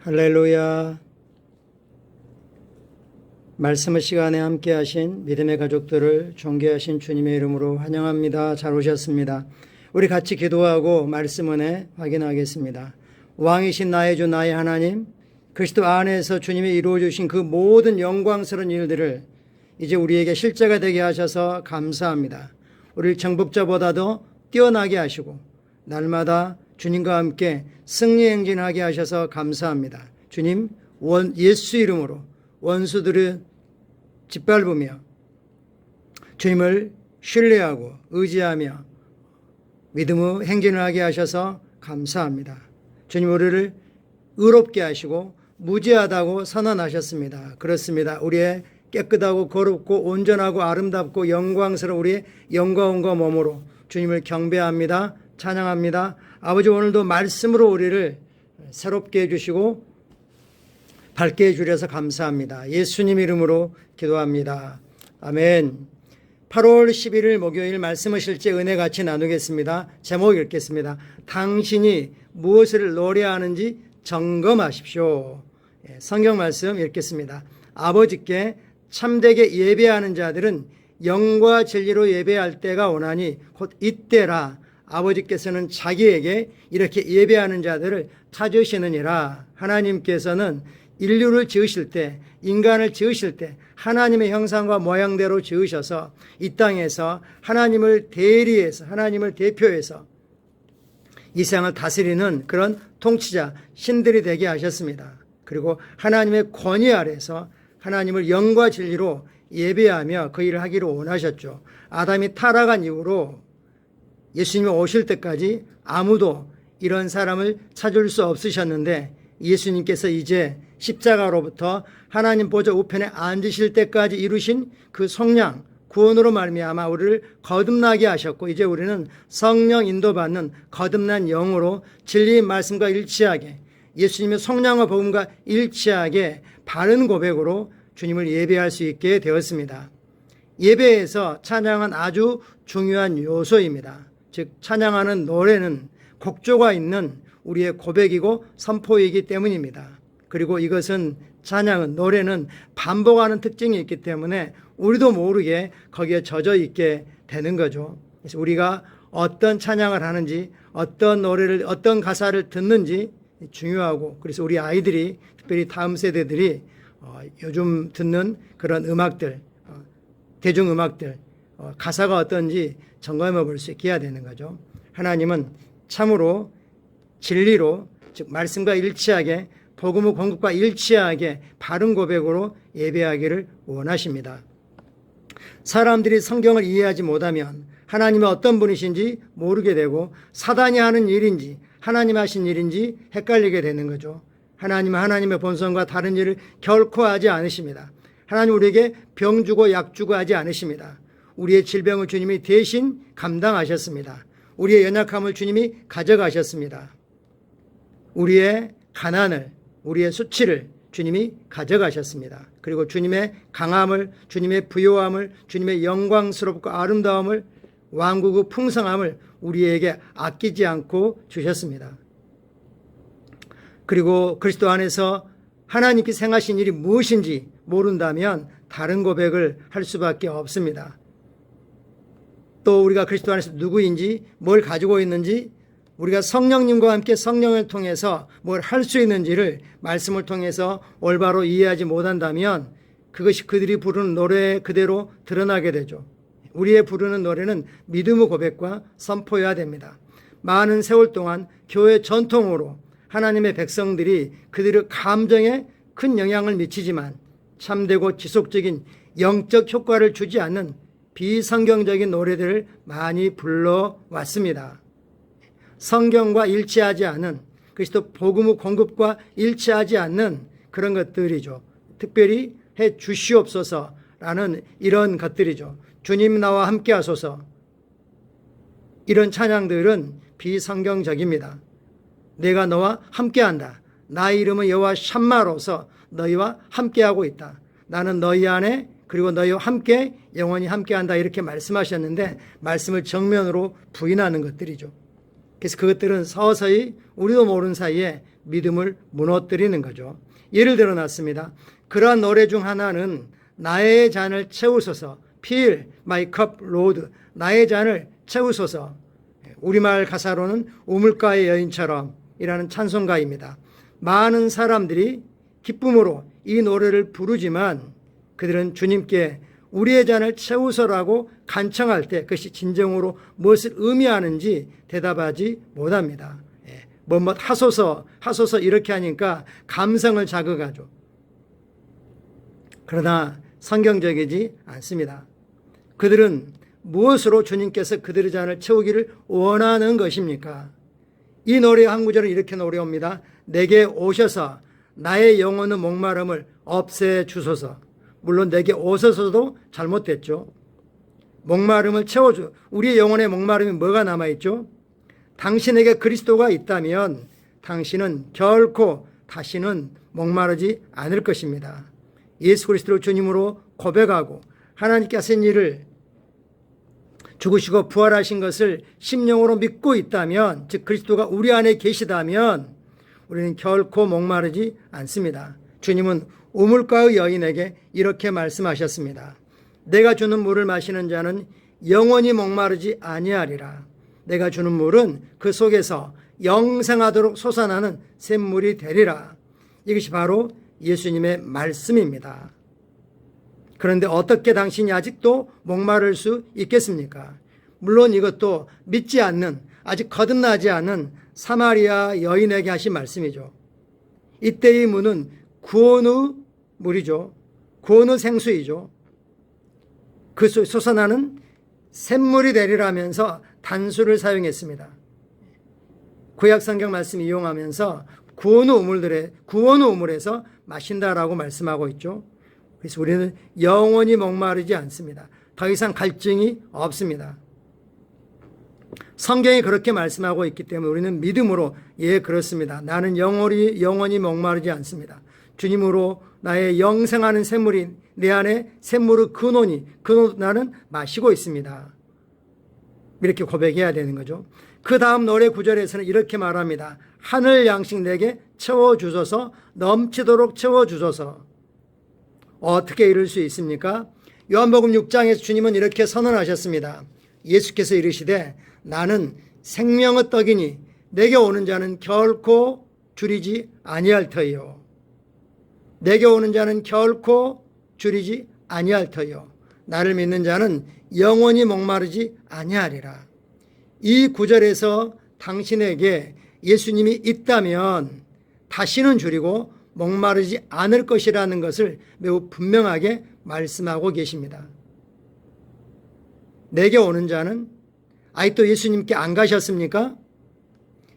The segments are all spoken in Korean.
할렐루야. 말씀의 시간에 함께 하신 믿음의 가족들을 존귀하신 주님의 이름으로 환영합니다. 잘 오셨습니다. 우리 같이 기도하고 말씀 은혜 확인하겠습니다. 왕이신 나의 주 나의 하나님, 그리스도 안에서 주님이 이루어 주신 그 모든 영광스러운 일들을 이제 우리에게 실제가 되게 하셔서 감사합니다. 우리를 정복자보다도 뛰어나게 하시고 날마다 주님과 함께 승리 행진하게 하셔서 감사합니다. 주님, 예수 이름으로 원수들을 짓밟으며 주님을 신뢰하고 의지하며 믿음의 행진을 하게 하셔서 감사합니다. 주님, 우리를 의롭게 하시고 무죄하다고 선언하셨습니다. 그렇습니다. 우리의 깨끗하고 거룩고 온전하고 아름답고 영광스러운 우리의 영광과 몸으로 주님을 경배합니다. 찬양합니다. 아버지, 오늘도 말씀으로 우리를 새롭게 해주시고 밝게 해주셔서 감사합니다. 예수님 이름으로 기도합니다. 아멘. 8월 11일 목요일 말씀의 실제 은혜 같이 나누겠습니다. 제목 읽겠습니다. 당신이 무엇을 노래하는지 점검하십시오. 성경 말씀 읽겠습니다. 아버지께 참되게 예배하는 자들은 영과 진리로 예배할 때가 오나니 곧 이때라. 아버지께서는 자기에게 이렇게 예배하는 자들을 찾으시느니라. 하나님께서는 인류를 지으실 때, 인간을 지으실 때 하나님의 형상과 모양대로 지으셔서 이 땅에서 하나님을 대리해서, 하나님을 대표해서 이 세상을 다스리는 그런 통치자, 신들이 되게 하셨습니다. 그리고 하나님의 권위 아래서 하나님을 영과 진리로 예배하며 그 일을 하기를 원하셨죠. 아담이 타락한 이후로 예수님이 오실 때까지 아무도 이런 사람을 찾을 수 없으셨는데 예수님께서 이제 십자가로부터 하나님 보좌 우편에 앉으실 때까지 이루신 그 속량, 구원으로 말미암아 우리를 거듭나게 하셨고 이제 우리는 성령 인도받는 거듭난 영으로 진리의 말씀과 일치하게 예수님의 속량과 복음과 일치하게 바른 고백으로 주님을 예배할 수 있게 되었습니다. 예배에서 찬양은 아주 중요한 요소입니다. 즉 찬양하는 노래는 곡조가 있는 우리의 고백이고 선포이기 때문입니다. 그리고 이것은 찬양은, 노래는 반복하는 특징이 있기 때문에 우리도 모르게 거기에 젖어 있게 되는 거죠. 그래서 우리가 어떤 찬양을 하는지, 어떤 노래를, 어떤 가사를 듣는지 중요하고, 그래서 우리 아이들이, 특별히 다음 세대들이 요즘 듣는 그런 음악들, 대중음악들, 가사가 어떤지 점검해 볼 수 있게 해야 되는 거죠. 하나님은 참으로 진리로, 즉 말씀과 일치하게, 복음의 공급과 일치하게 바른 고백으로 예배하기를 원하십니다. 사람들이 성경을 이해하지 못하면 하나님이 어떤 분이신지 모르게 되고 사단이 하는 일인지 하나님 하신 일인지 헷갈리게 되는 거죠. 하나님은 하나님의 본성과 다른 일을 결코 하지 않으십니다. 하나님 우리에게 병 주고 약 주고 하지 않으십니다. 우리의 질병을 주님이 대신 감당하셨습니다. 우리의 연약함을 주님이 가져가셨습니다. 우리의 가난을, 우리의 수치를 주님이 가져가셨습니다. 그리고 주님의 강함을, 주님의 부요함을, 주님의 영광스럽고 아름다움을, 왕국의 풍성함을 우리에게 아끼지 않고 주셨습니다. 그리고 그리스도 안에서 하나님께서 행하신 일이 무엇인지 모른다면 다른 고백을 할 수밖에 없습니다. 또 우리가 그리스도 안에서 누구인지, 뭘 가지고 있는지, 우리가 성령님과 함께 성령을 통해서 뭘 할 수 있는지를 말씀을 통해서 올바로 이해하지 못한다면 그것이 그들이 부르는 노래 그대로 드러나게 되죠. 우리의 부르는 노래는 믿음의 고백과 선포해야 됩니다. 많은 세월 동안 교회 전통으로 하나님의 백성들이 그들의 감정에 큰 영향을 미치지만 참되고 지속적인 영적 효과를 주지 않는 비성경적인 노래들을 많이 불러왔습니다. 성경과 일치하지 않은, 그리스도 복음의 공급과 일치하지 않는 그런 것들이죠. 특별히 해 주시옵소서라는 이런 것들이죠. 주님 나와 함께 하소서. 이런 찬양들은 비성경적입니다. 내가 너와 함께한다. 나의 이름은 여호와 샴마로서 너희와 함께하고 있다. 나는 너희 안에 그리고 너희와 함께 영원히 함께한다 이렇게 말씀하셨는데 말씀을 정면으로 부인하는 것들이죠. 그래서 그것들은 서서히 우리도 모르는 사이에 믿음을 무너뜨리는 거죠. 예를 들어 놨습니다. 그러한 노래 중 하나는 나의 잔을 채우소서, Fill my cup, Lord. 나의 잔을 채우소서. 우리말 가사로는 우물가의 여인처럼 이라는 찬송가입니다. 많은 사람들이 기쁨으로 이 노래를 부르지만 그들은 주님께 우리의 잔을 채우소라고 간청할 때 그것이 진정으로 무엇을 의미하는지 대답하지 못합니다. 뭐뭐 하소서 이렇게 하니까 감성을 자극하죠. 그러나 성경적이지 않습니다. 그들은 무엇으로 주님께서 그들의 잔을 채우기를 원하는 것입니까? 이 노래 한 구절은 이렇게 노래합니다. 내게 오셔서 나의 영혼의 목마름을 없애주소서. 물론 내게 오셔서도 잘못됐죠. 목마름을 채워줘. 우리의 영혼의 목마름이 뭐가 남아있죠? 당신에게 그리스도가 있다면 당신은 결코 다시는 목마르지 않을 것입니다. 예수 그리스도를 주님으로 고백하고 하나님께 하신 일을 죽으시고 부활하신 것을 심령으로 믿고 있다면, 즉 그리스도가 우리 안에 계시다면 우리는 결코 목마르지 않습니다. 주님은 우물가의 여인에게 이렇게 말씀하셨습니다. 내가 주는 물을 마시는 자는 영원히 목마르지 아니하리라. 내가 주는 물은 그 속에서 영생하도록 솟아나는 샘물이 되리라. 이것이 바로 예수님의 말씀입니다. 그런데 어떻게 당신이 아직도 목마를 수 있겠습니까? 물론 이것도 믿지 않는, 아직 거듭나지 않은 사마리아 여인에게 하신 말씀이죠. 이때의 물은 구원의 물이죠. 구원의 생수이죠. 그 솟아나는 샘물이 되리라면서 단수를 사용했습니다. 구약 성경 말씀 이용하면서 구원의 우물에서 마신다라고 말씀하고 있죠. 그래서 우리는 영원히 목마르지 않습니다. 더 이상 갈증이 없습니다. 성경이 그렇게 말씀하고 있기 때문에 우리는 믿음으로 예 그렇습니다. 나는 영원히 목마르지 않습니다. 주님으로 나의 영생하는 샘물이 내 안에 샘물의 근원이 나는 마시고 있습니다. 이렇게 고백해야 되는 거죠. 그 다음 노래 구절에서는 이렇게 말합니다. 하늘 양식 내게 채워주소서, 넘치도록 채워주소서. 어떻게 이룰 수 있습니까? 요한복음 6장에서 주님은 이렇게 선언하셨습니다. 예수께서 이르시되 나는 생명의 떡이니 내게 오는 자는 결코 줄이지 아니할 터이요. 내게 오는 자는 결코 줄이지 아니할 터이요. 나를 믿는 자는 영원히 목마르지 아니하리라. 이 구절에서 당신에게 예수님이 있다면 다시는 줄이고 목마르지 않을 것이라는 것을 매우 분명하게 말씀하고 계십니다. 내게 오는 자는 아직도 예수님께 안 가셨습니까?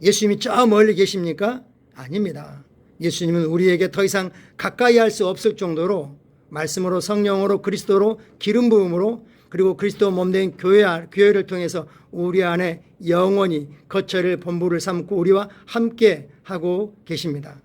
예수님이 저 멀리 계십니까? 아닙니다. 예수님은 우리에게 더 이상 가까이 할 수 없을 정도로 말씀으로 성령으로 그리스도로 기름 부음으로 그리고 그리스도 몸된 교회를 통해서 우리 안에 영원히 거처를 본부를 삼고 우리와 함께 하고 계십니다.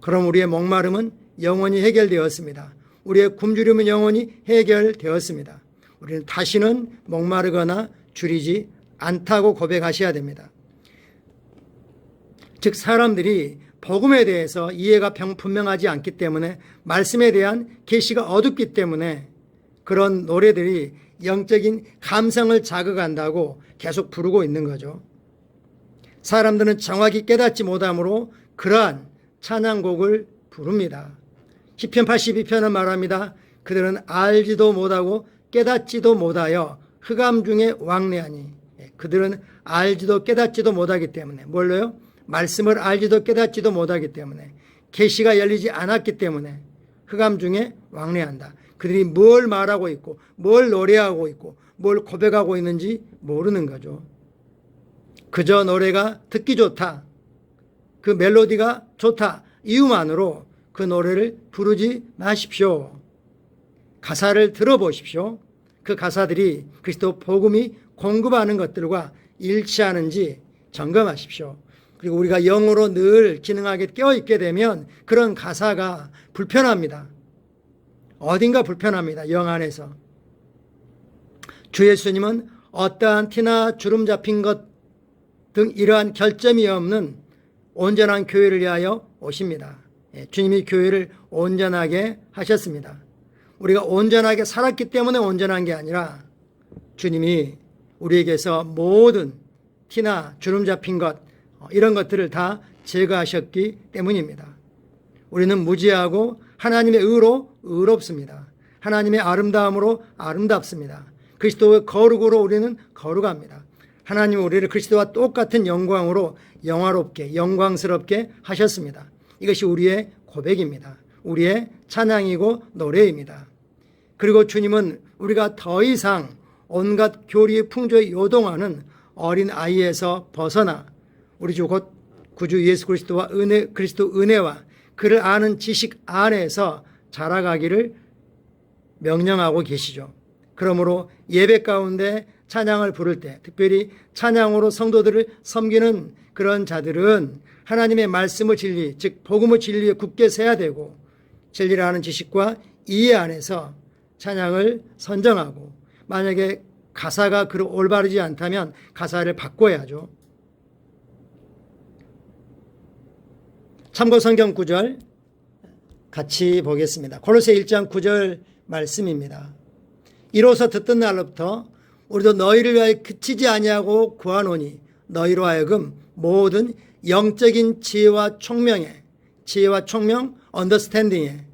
그럼 우리의 목마름은 영원히 해결되었습니다. 우리의 굶주림은 영원히 해결되었습니다. 우리는 다시는 목마르거나 줄이지 않다고 고백하셔야 됩니다. 즉 사람들이 복음에 대해서 이해가 분명하지 않기 때문에 말씀에 대한 계시가 어둡기 때문에 그런 노래들이 영적인 감성을 자극한다고 계속 부르고 있는 거죠. 사람들은 정확히 깨닫지 못하므로 그러한 찬양곡을 부릅니다. 시편 82편은 말합니다. 그들은 알지도 못하고 깨닫지도 못하여 흑암 중에 왕래하니. 그들은 알지도 깨닫지도 못하기 때문에 뭘로요? 말씀을 알지도 깨닫지도 못하기 때문에 계시가 열리지 않았기 때문에 흑암 중에 왕래한다. 그들이 뭘 말하고 있고 뭘 노래하고 있고 뭘 고백하고 있는지 모르는 거죠. 그저 노래가 듣기 좋다. 그 멜로디가 좋다. 이유만으로 그 노래를 부르지 마십시오. 가사를 들어보십시오. 그 가사들이 그리스도 복음이 공급하는 것들과 일치하는지 점검하십시오. 그리고 우리가 영으로 늘 기능하게 깨어있게 되면 그런 가사가 불편합니다. 어딘가 불편합니다. 영 안에서. 주 예수님은 어떠한 티나 주름 잡힌 것 등 이러한 결점이 없는 온전한 교회를 위하여 오십니다. 주님이 교회를 온전하게 하셨습니다. 우리가 온전하게 살았기 때문에 온전한 게 아니라 주님이 우리에게서 모든 티나 주름 잡힌 것 이런 것들을 다 제거하셨기 때문입니다. 우리는 무지하고 하나님의 의로 의롭습니다. 하나님의 아름다움으로 아름답습니다. 그리스도의 거룩으로 우리는 거룩합니다. 하나님은 우리를 그리스도와 똑같은 영광으로 영화롭게 영광스럽게 하셨습니다. 이것이 우리의 고백입니다. 우리의 찬양이고 노래입니다. 그리고 주님은 우리가 더 이상 온갖 교리의 풍조에 요동하는 어린 아이에서 벗어나 우리 주 곧 구주 예수 그리스도와 그리스도 은혜와 그를 아는 지식 안에서 자라가기를 명령하고 계시죠. 그러므로 예배 가운데 찬양을 부를 때, 특별히 찬양으로 성도들을 섬기는 그런 자들은 하나님의 말씀의 진리, 즉 복음의 진리에 굳게 서야 되고 진리를 아는 지식과 이해 안에서 찬양을 선정하고, 만약에 가사가 올바르지 않다면 가사를 바꿔야죠. 참고 성경 구절 같이 보겠습니다. 골로새 1장 9절 말씀입니다. 이로써 듣던 날로부터 우리도 너희를 위하여 그치지 아니하고 구하노니 너희로 하여금 모든 영적인 지혜와 총명에, 지혜와 총명, 언더스탠딩에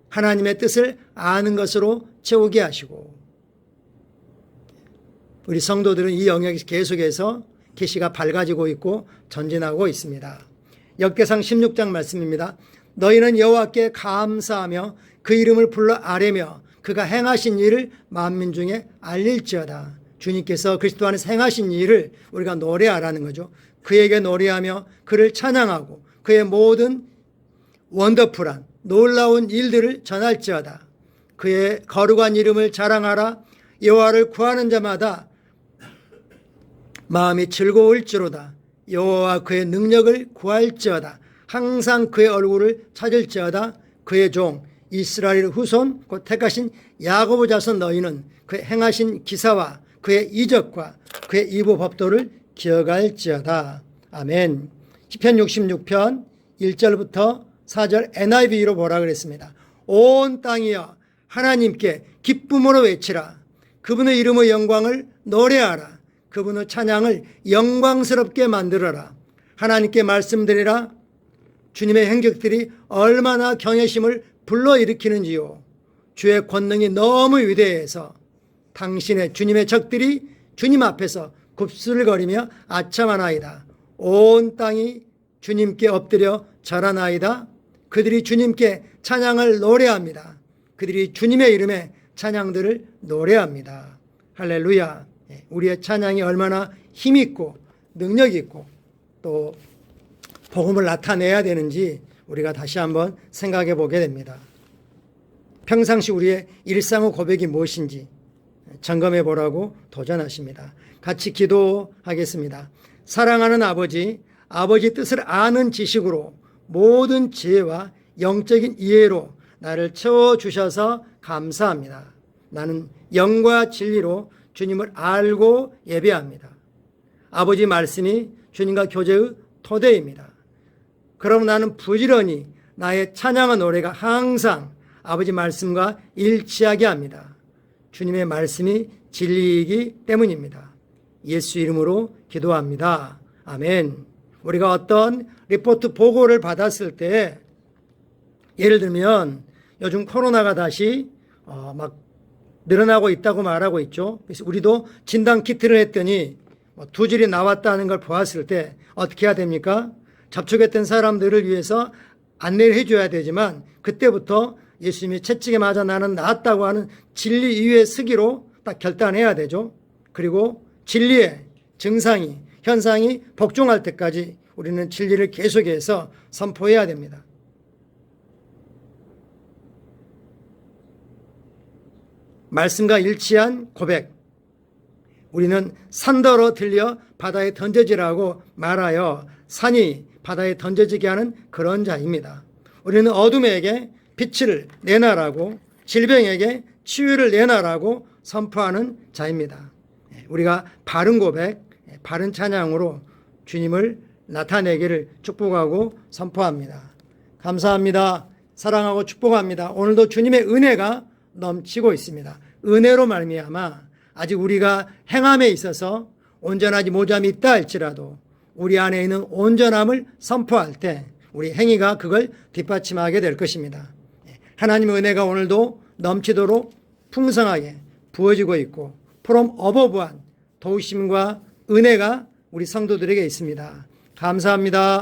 하나님의 뜻을 아는 것으로 채우게 하시고, 우리 성도들은 이 영역이 계속해서 계시가 밝아지고 있고 전진하고 있습니다. 역대상 16장 말씀입니다. 너희는 여호와께 감사하며 그 이름을 불러 아뢰며 그가 행하신 일을 만민 중에 알릴지어다. 주님께서 그리스도 안에서 행하신 일을 우리가 노래하라는 거죠. 그에게 노래하며 그를 찬양하고 그의 모든 원더풀한 놀라운 일들을 전할지어다. 그의 거룩한 이름을 자랑하라. 여호와를 구하는 자마다 마음이 즐거울지로다. 여호와와 그의 능력을 구할지어다. 항상 그의 얼굴을 찾을지어다. 그의 종 이스라엘 후손 곧 택하신 야고보 자손 너희는 그의 행하신 기사와 그의 이적과 그의 이부 법도를 기억할지어다. 아멘. 시편 66편 1절부터 4절 NIV로 뭐라 그랬습니다. 온 땅이여 하나님께 기쁨으로 외치라. 그분의 이름의 영광을 노래하라. 그분의 찬양을 영광스럽게 만들어라. 하나님께 말씀드리라. 주님의 행적들이 얼마나 경외심을 불러일으키는지요. 주의 권능이 너무 위대해서 당신의 주님의 적들이 주님 앞에서 굽슬거리며 아참하나이다. 온 땅이 주님께 엎드려 절하나이다. 그들이 주님께 찬양을 노래합니다. 그들이 주님의 이름에 찬양들을 노래합니다. 할렐루야. 우리의 찬양이 얼마나 힘있고 능력있고 또 복음을 나타내야 되는지 우리가 다시 한번 생각해 보게 됩니다. 평상시 우리의 일상의 고백이 무엇인지 점검해 보라고 도전하십니다. 같이 기도하겠습니다. 사랑하는 아버지, 아버지 뜻을 아는 지식으로 모든 지혜와 영적인 이해로 나를 채워주셔서 감사합니다. 나는 영과 진리로 주님을 알고 예배합니다. 아버지 말씀이 주님과 교제의 토대입니다. 그럼 나는 부지런히 나의 찬양의 노래가 항상 아버지 말씀과 일치하게 합니다. 주님의 말씀이 진리이기 때문입니다. 예수 이름으로 기도합니다. 아멘. 우리가 어떤 리포트 보고를 받았을 때, 예를 들면 요즘 코로나가 다시 막 늘어나고 있다고 말하고 있죠. 그래서 우리도 진단 키트를 했더니 2줄이 나왔다는 걸 보았을 때 어떻게 해야 됩니까? 접촉했던 사람들을 위해서 안내를 해줘야 되지만, 그때부터 예수님이 채찍에 맞아 나는 나았다고 하는 진리 이유의 쓰기로 딱 결단해야 되죠. 그리고 진리의 증상이, 현상이 복종할 때까지 우리는 진리를 계속해서 선포해야 됩니다. 말씀과 일치한 고백. 우리는 산더러 들려 바다에 던져지라고 말하여 산이 바다에 던져지게 하는 그런 자입니다. 우리는 어둠에게 빛을 내놔라고, 질병에게 치유를 내놔라고 선포하는 자입니다. 우리가 바른 고백, 바른 찬양으로 주님을 나타내기를 축복하고 선포합니다. 감사합니다. 사랑하고 축복합니다. 오늘도 주님의 은혜가 넘치고 있습니다. 은혜로 말미암아 아직 우리가 행함에 있어서 온전하지 못함이 있다 할지라도 우리 안에 있는 온전함을 선포할 때 우리 행위가 그걸 뒷받침하게 될 것입니다. 하나님의 은혜가 오늘도 넘치도록 풍성하게 부어지고 있고 from above한 도우심과 은혜가 우리 성도들에게 있습니다. 감사합니다.